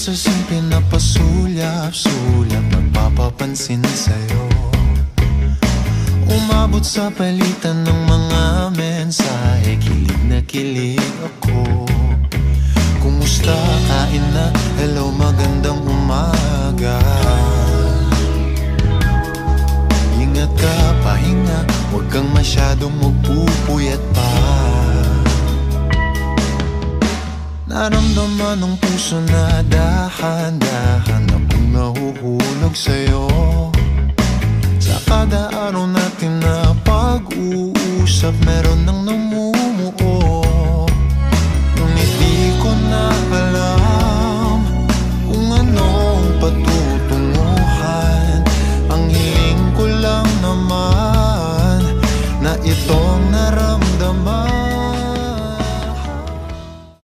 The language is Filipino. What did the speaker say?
Pasasing pinapasulyap-sulyap, nagpapapansin sa'yo. Umabot sa palitan ng mga mensahe, kilig na kilig ako. Kumusta, kain na, hello, magandang umaga. Ingat ka, pahinga, huwag kang masyadong magpupuyat pa. Naramdaman ng puso na dahan-dahan akong nahuhulog sa'yo. Sa kada araw natin na pag-uusap, meron nang namumuo. Ngunit di ko na alam kung anong patutunguhan. Ang hiling ko lang naman na itong